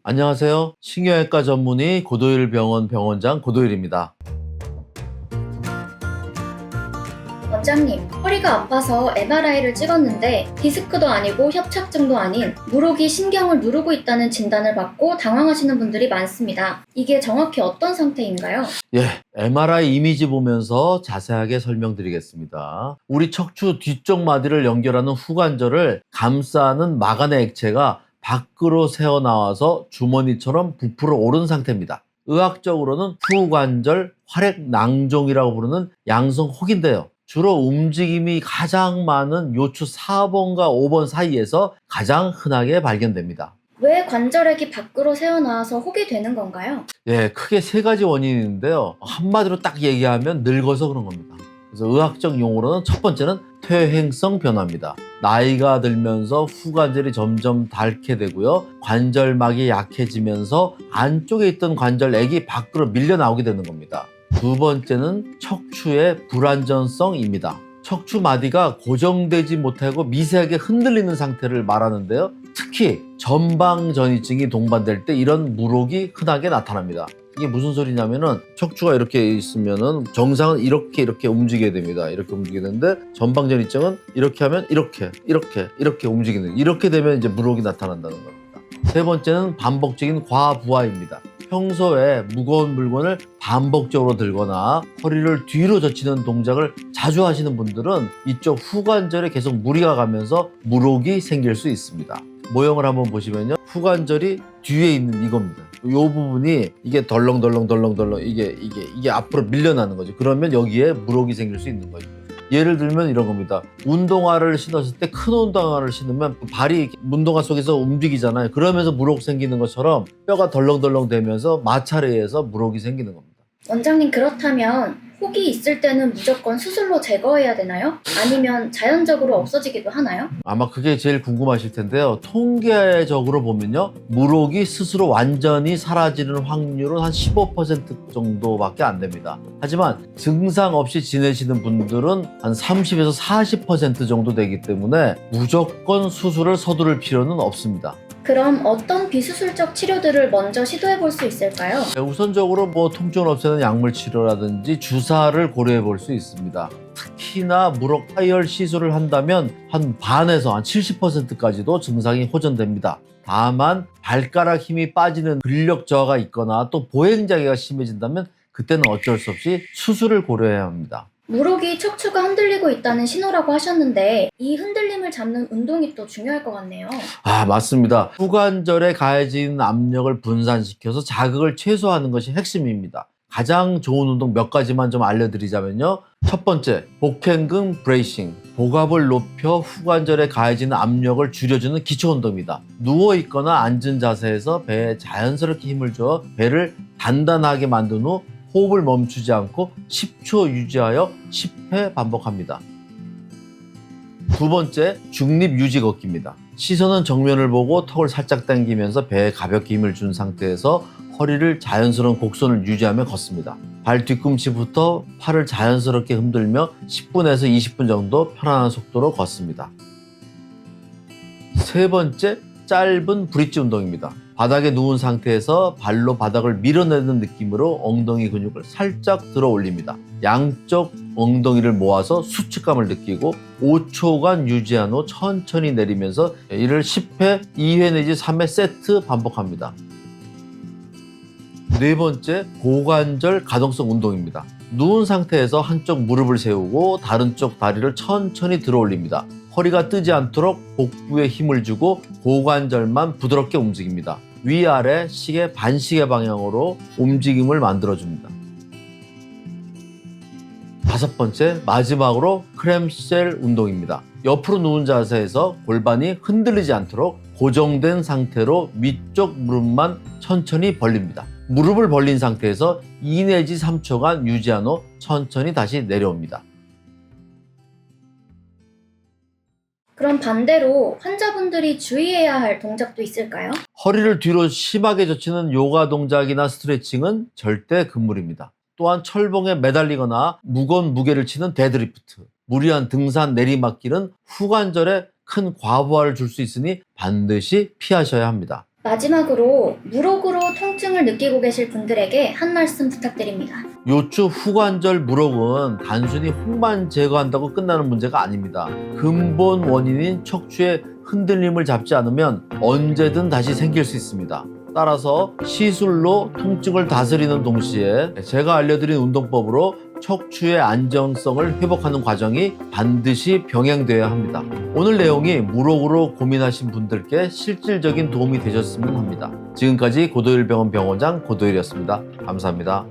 안녕하세요. 신경외과 전문의 고도일 병원 병원장 고도일입니다. 원장님, 허리가 아파서 MRI를 찍었는데 디스크도 아니고 협착증도 아닌 무록이 신경을 누르고 있다는 진단을 받고 당황하시는 분들이 많습니다. 이게 정확히 어떤 상태인가요? MRI 이미지 보면서 자세하게 설명드리겠습니다. 우리 척추 뒤쪽 마디를 연결하는 후관절을 감싸는 막안의 액체가 밖으로 새어나와서 주머니처럼 부풀어 오른 상태입니다. 의학적으로는 후관절 활액낭종이라고 부르는 양성혹인데요. 주로 움직임이 가장 많은 요추 4번과 5번 사이에서 가장 흔하게 발견됩니다. 왜 관절액이 밖으로 새어나와서 혹이 되는 건가요? 크게 세 가지 원인이 있는데요. 한마디로 딱 얘기하면 늙어서 그런 겁니다. 그래서 의학적 용어로는 첫 번째는 퇴행성 변화입니다. 나이가 들면서 후관절이 점점 닳게 되고요. 관절막이 약해지면서 안쪽에 있던 관절액이 밖으로 밀려 나오게 되는 겁니다. 두 번째는 척추의 불안전성입니다. 척추 마디가 고정되지 못하고 미세하게 흔들리는 상태를 말하는데요. 특히 전방전이증이 동반될 때 이런 물혹이 흔하게 나타납니다. 이게 무슨 소리냐면은 척추가 이렇게 있으면은 정상은 이렇게 움직여야 됩니다. 이렇게 움직여야 되는데 전방전이증은 이렇게 하면 이렇게 움직이는, 이렇게 되면 이제 물혹이 나타난다는 겁니다. 세 번째는 반복적인 과부하입니다. 평소에 무거운 물건을 반복적으로 들거나 허리를 뒤로 젖히는 동작을 자주 하시는 분들은 이쪽 후관절에 계속 무리가 가면서 물혹이 생길 수 있습니다. 모형을 한번 보시면요, 후관절이 뒤에 있는 이겁니다. 이 부분이 이게 덜렁덜렁 이게 앞으로 밀려나는 거죠. 그러면 여기에 물혹이 생길 수 있는 거죠. 예를 들면 이런 겁니다. 운동화를 신었을 때, 큰 운동화를 신으면 발이 운동화 속에서 움직이잖아요. 그러면서 물혹 생기는 것처럼 뼈가 덜렁덜렁 되면서 마찰에 의해서 물혹이 생기는 겁니다. 원장님, 그렇다면 혹이 있을 때는 무조건 수술로 제거해야 되나요? 아니면 자연적으로 없어지기도 하나요? 아마 그게 제일 궁금하실 텐데요. 통계적으로 보면요, 물혹이 스스로 완전히 사라지는 확률은 한 15% 정도밖에 안 됩니다. 하지만 증상 없이 지내시는 분들은 한 30에서 40% 정도 되기 때문에 무조건 수술을 서두를 필요는 없습니다. 그럼 어떤 비수술적 치료들을 먼저 시도해 볼 수 있을까요? 우선적으로 통증을 없애는 약물 치료라든지 주사를 고려해 볼 수 있습니다. 특히나 물혹 하이얼 시술을 한다면 한 반에서 한 70%까지도 증상이 호전됩니다. 다만 발가락 힘이 빠지는 근력 저하가 있거나 또 보행장애가 심해진다면 그때는 어쩔 수 없이 수술을 고려해야 합니다. 물혹이 척추가 흔들리고 있다는 신호라고 하셨는데 이 흔들림을 잡는 운동이 또 중요할 것 같네요. 맞습니다. 후관절에 가해진 압력을 분산시켜서 자극을 최소화하는 것이 핵심입니다. 가장 좋은 운동 몇 가지만 좀 알려드리자면요. 첫 번째, 복행근 브레이싱. 복압을 높여 후관절에 가해지는 압력을 줄여주는 기초 운동입니다. 누워있거나 앉은 자세에서 배에 자연스럽게 힘을 줘 배를 단단하게 만든 후 호흡을 멈추지 않고 10초 유지하여 10회 반복합니다. 두 번째, 중립 유지 걷기입니다. 시선은 정면을 보고 턱을 살짝 당기면서 배에 가볍게 힘을 준 상태에서 허리를 자연스러운 곡선을 유지하며 걷습니다. 발 뒤꿈치부터 팔을 자연스럽게 흔들며 10분에서 20분 정도 편안한 속도로 걷습니다. 세 번째, 짧은 브릿지 운동입니다. 바닥에 누운 상태에서 발로 바닥을 밀어내는 느낌으로 엉덩이 근육을 살짝 들어 올립니다. 양쪽 엉덩이를 모아서 수축감을 느끼고 5초간 유지한 후 천천히 내리면서 이를 10회, 2회 내지 3회 세트 반복합니다. 네 번째, 고관절 가동성 운동입니다. 누운 상태에서 한쪽 무릎을 세우고 다른 쪽 다리를 천천히 들어 올립니다. 허리가 뜨지 않도록 복부에 힘을 주고 고관절만 부드럽게 움직입니다. 위아래 시계 반시계 방향으로 움직임을 만들어줍니다. 다섯 번째, 마지막으로 크램쉘 운동입니다. 옆으로 누운 자세에서 골반이 흔들리지 않도록 고정된 상태로 위쪽 무릎만 천천히 벌립니다. 무릎을 벌린 상태에서 2 내지 3초간 유지한 후 천천히 다시 내려옵니다. 그럼 반대로 환자분들이 주의해야 할 동작도 있을까요? 허리를 뒤로 심하게 젖히는 요가 동작이나 스트레칭은 절대 금물입니다. 또한 철봉에 매달리거나 무거운 무게를 치는 데드리프트, 무리한 등산 내리막길은 후관절에 큰 과부하를 줄 수 있으니 반드시 피하셔야 합니다. 마지막으로 무록으로 통증을 느끼고 계실 분들에게 한 말씀 부탁드립니다. 요추 후관절 무록은 단순히 혹만 제거한다고 끝나는 문제가 아닙니다. 근본 원인인 척추의 흔들림을 잡지 않으면 언제든 다시 생길 수 있습니다. 따라서 시술로 통증을 다스리는 동시에 제가 알려드린 운동법으로 척추의 안정성을 회복하는 과정이 반드시 병행되어야 합니다. 오늘 내용이 무록으로 고민하신 분들께 실질적인 도움이 되셨으면 합니다. 지금까지 고도일병원 병원장 고도일이었습니다. 감사합니다.